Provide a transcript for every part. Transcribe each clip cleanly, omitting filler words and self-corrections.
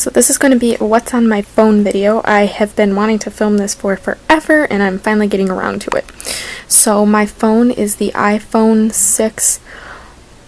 So this is going to be a what's on my phone video. I have been wanting to film this for forever and I'm finally getting around to it. So my phone is the iPhone 6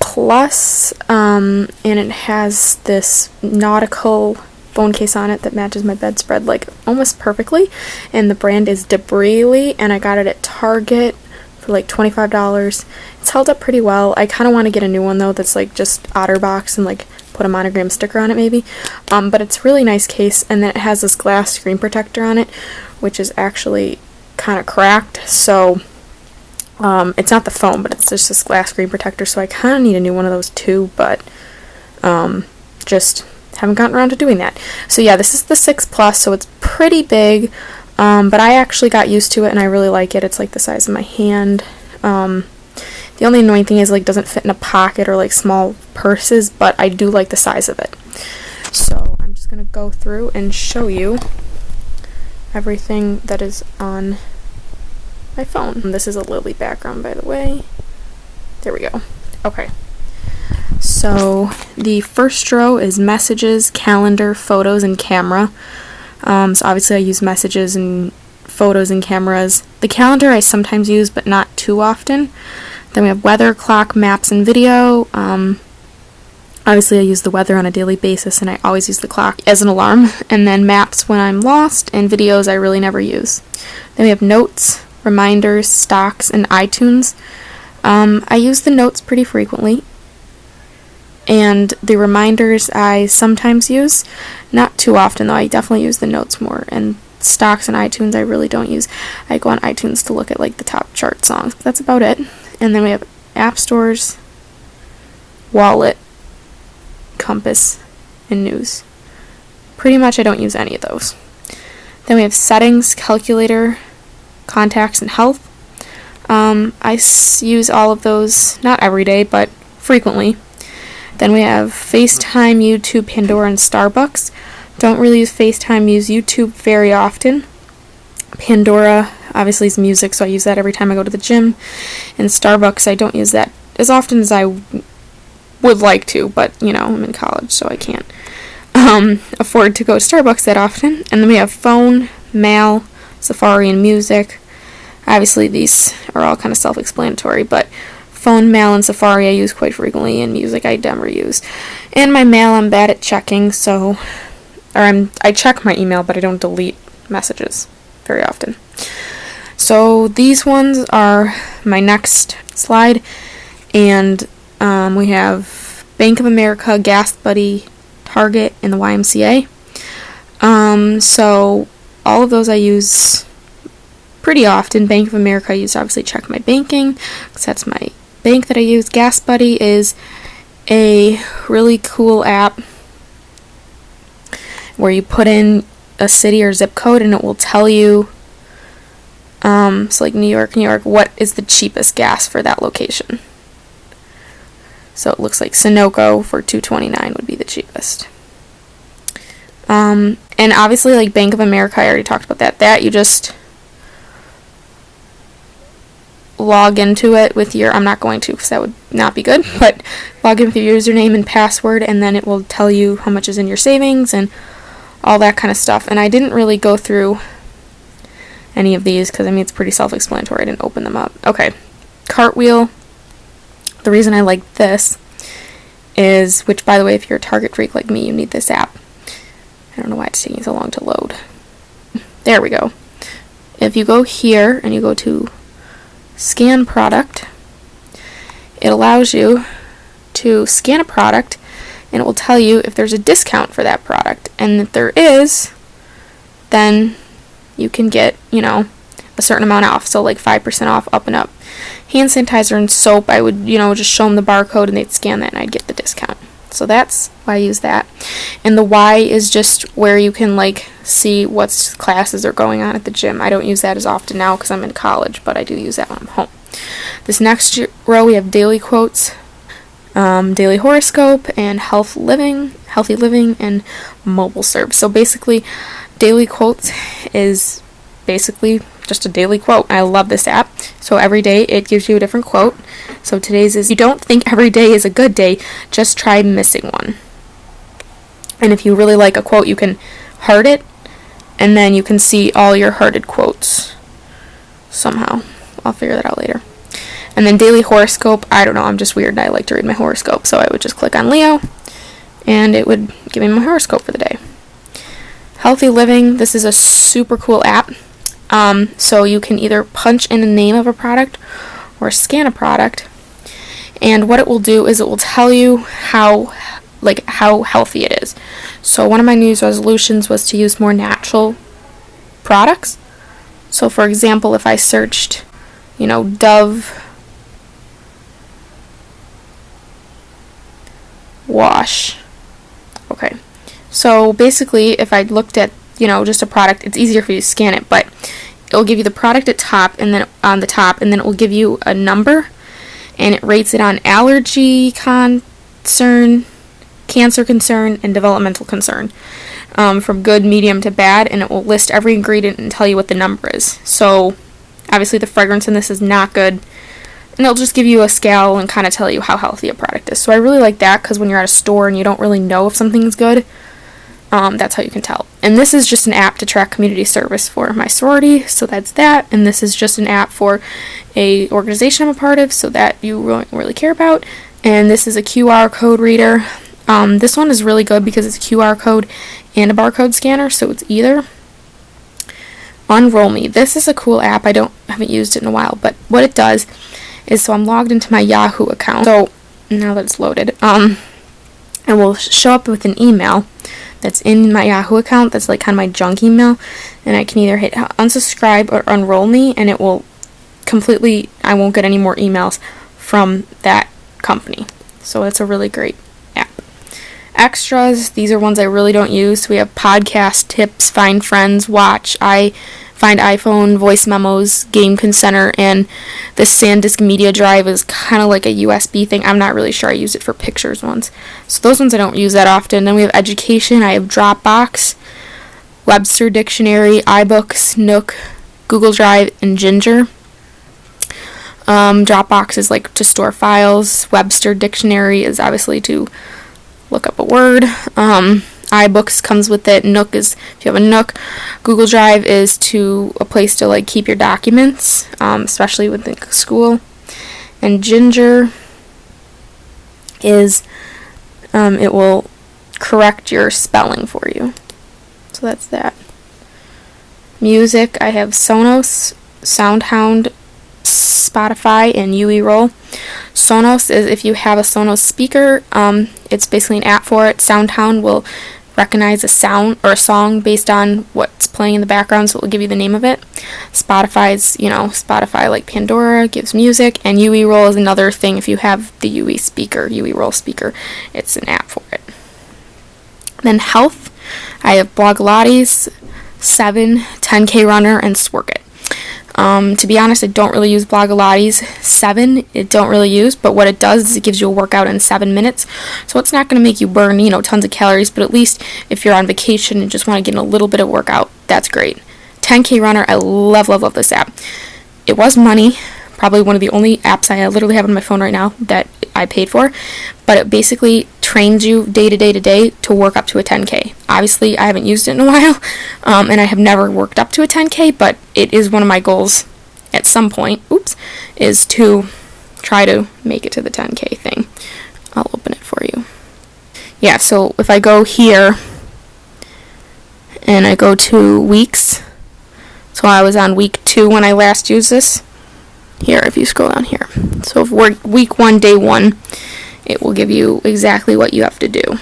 Plus and it has this nautical phone case on it that matches my bedspread like almost perfectly, and the brand is Debreely and I got it at Target for like $25. It's held up pretty well. I kind of want to get a new one though that's like just OtterBox and like put a monogram sticker on it maybe, but it's a really nice case, and then it has this glass screen protector on it which is actually kind of cracked, so it's not the phone but it's just this glass screen protector, so I kind of need a new one of those too, but just haven't gotten around to doing that. So yeah, this is the 6 Plus, so it's pretty big, but I actually got used to it and I really like it. It's like the size of my hand. The only annoying thing is like doesn't fit in a pocket or like small purses, but I do like the size of it. So I'm just gonna go through and show you everything that is on my phone. This is a Lily background, by the way. There we go. Okay. So the first row is messages, calendar, photos, and camera. So obviously I use messages and photos and cameras. The calendar I sometimes use, but not too often. Then we have weather, clock, maps, and video. Obviously I use the weather on a daily basis, and I always use the clock as an alarm. And then maps when I'm lost, and videos I really never use. Then we have notes, reminders, stocks, and iTunes. I use the notes pretty frequently. And the reminders I sometimes use, not too often though. I definitely use the notes more, and stocks and iTunes I really don't use. I go on iTunes to look at like the top chart songs. That's about it. And then we have app stores, wallet, compass, and news. Pretty much I don't use any of those. Then we have settings, calculator, contacts, and health. I use all of those, not every day, but frequently. Then we have FaceTime, YouTube, Pandora, and Starbucks. Don't really use FaceTime, use YouTube very often. Pandora obviously is music, so I use that every time I go to the gym. And Starbucks, I don't use that as often as I would like to, but you know, I'm in college, so I can't afford to go to Starbucks that often. And then we have phone, mail, Safari, and music. Obviously these are all kind of self-explanatory, but phone, mail, and Safari I use quite frequently, and music I never use. And my mail I'm bad at checking, so I check my email, but I don't delete messages very often. So these ones are my next slide, and we have Bank of America, Gas Buddy, Target, and the YMCA. So all of those I use pretty often. Bank of America I use to obviously check my banking, because that's my bank that I use. Gas Buddy is a really cool app where you put in a city or zip code and it will tell you, so like New York, what is the cheapest gas for that location. So it looks like Sunoco for $2.29 would be the cheapest. And obviously like Bank of America, I already talked about that. That you just log into it with your, I'm not going to because that would not be good, but log in with your username and password, and then it will tell you how much is in your savings and all that kind of stuff. And I didn't really go through any of these because I mean it's pretty self-explanatory. I didn't open them up. Okay, Cartwheel. The reason I like this is, which by the way, if you're a Target freak like me, you need this app. I don't know why it's taking so long to load. There we go. If you go here and you go to scan product, it allows you to scan a product and it will tell you if there's a discount for that product, and if there is, then you can get, you know, a certain amount off, so like 5% off, up and up. Hand sanitizer and soap, I would, you know, just show them the barcode and they'd scan that and I'd get the discount. So that's why I use that. And the Y is just where you can like see what classes are going on at the gym. I don't use that as often now because I'm in college, but I do use that when I'm home. This next row we have daily quotes, daily horoscope, and healthy living, and mobile serve. So basically, daily quotes is basically just a daily quote. I love this app. So every day it gives you a different quote. So today's is, you don't think every day is a good day, just try missing one. And if you really like a quote, you can heart it, and then you can see all your hearted quotes somehow. I'll figure that out later. And then daily horoscope, I don't know, I'm just weird and I like to read my horoscope, so I would just click on Leo and it would give me my horoscope for the day. Healthy Living, this is a super cool app. So you can either punch in the name of a product or scan a product, and what it will do is it will tell you how healthy it is. So one of my New Year's resolutions was to use more natural products. So for example, if I searched, Dove wash. Okay. So basically, if I looked at, just a product, it's easier for you to scan it, but it'll give you the product at top and then on the top, and then it will give you a number, and it rates it on allergy concern, cancer concern, and developmental concern, from good, medium to bad, and it will list every ingredient and tell you what the number is. So obviously the fragrance in this is not good, and it'll just give you a scale and kind of tell you how healthy a product is. So I really like that, because when you're at a store and you don't really know if something's good, that's how you can tell. And this is just an app to track community service for my sorority, so that's that. And this is just an app for a organization I'm a part of, so that you really care about. And this is a QR code reader. This one is really good because it's a QR code and a barcode scanner, so it's either. Unroll Me. This is a cool app. I haven't used it in a while, but what it does is, so I'm logged into my Yahoo account. So now that it's loaded, it will show up with an email that's in my Yahoo account that's like kind of my junk email, and I can either hit unsubscribe or unroll me, and it will I won't get any more emails from that company. So it's a really great app. Extras, these are ones I really don't use. We have podcast tips, find friends, watch, find iPhone, voice memos, Game Center, and the SanDisk Media Drive is kind of like a USB thing. I'm not really sure. I use it for pictures ones. So those ones I don't use that often. Then we have education. I have Dropbox, Webster Dictionary, iBooks, Nook, Google Drive, and Ginger. Dropbox is like to store files. Webster Dictionary is obviously to look up a word. iBooks comes with it. Nook is if you have a Nook. Google Drive is a place to like keep your documents, especially with school. And Ginger is it will correct your spelling for you. So that's that. Music, I have Sonos, SoundHound, Spotify, and UeRoll. Sonos is if you have a Sonos speaker, it's basically an app for it. SoundHound will recognize a sound or a song based on what's playing in the background, so it will give you the name of it. Spotify's, Spotify like Pandora gives music, and UeRoll is another thing if you have the UeRoll speaker. It's an app for it. Then health, I have Blogilates, 7, 10K Runner, and Sworkit. To be honest, I don't really use Blogilates. 7, it don't really use, but what it does is it gives you a workout in 7 minutes. So it's not going to make you burn, tons of calories, but at least if you're on vacation and just want to get in a little bit of workout, that's great. 10K Runner, I love, love, love this app. It was money, probably one of the only apps I literally have on my phone right now that I paid for, but it basically trains you day to day to work up to a 10K. Obviously, I haven't used it in a while, and I have never worked up to a 10K, but it is one of my goals at some point, is to try to make it to the 10K thing. I'll open it for you. Yeah, so if I go here, and I go to weeks, so I was on week 2 when I last used this. Here, if you scroll down here. So if we're week 1, day 1, it will give you exactly what you have to do.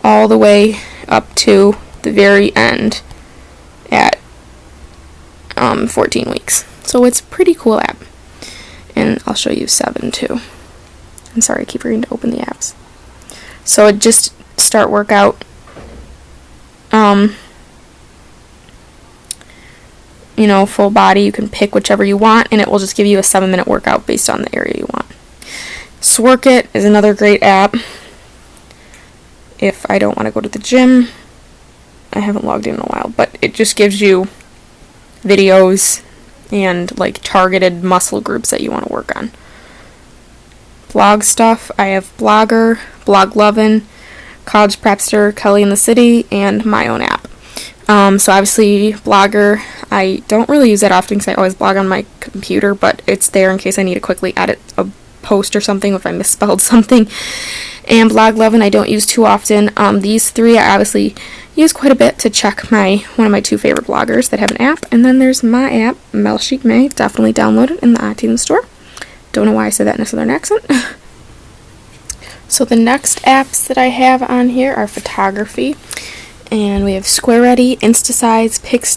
All the way up to the very end at 14 weeks. So it's a pretty cool app. And I'll show you 7 too. I'm sorry, I keep forgetting to open the apps. So it just start workout. Full body. You can pick whichever you want, and it will just give you a 7-minute workout based on the area you want. Sworkit is another great app. If I don't want to go to the gym, I haven't logged in a while, but it just gives you videos and like targeted muscle groups that you want to work on. Blog stuff, I have Blogger, Bloglovin', College Prepster, Kelly in the City, and my own app. So obviously Blogger, I don't really use that often because I always blog on my computer, but it's there in case I need to quickly edit a post or something if I misspelled something. And Bloglovin' I don't use too often. These three I obviously use quite a bit to check one of my two favorite bloggers that have an app. And then there's my app, Mel Chic May. Definitely download it in the iTunes store. Don't know why I said that in a southern accent. So the next apps that I have on here are photography. And we have Square Ready, Instasize, Pixton,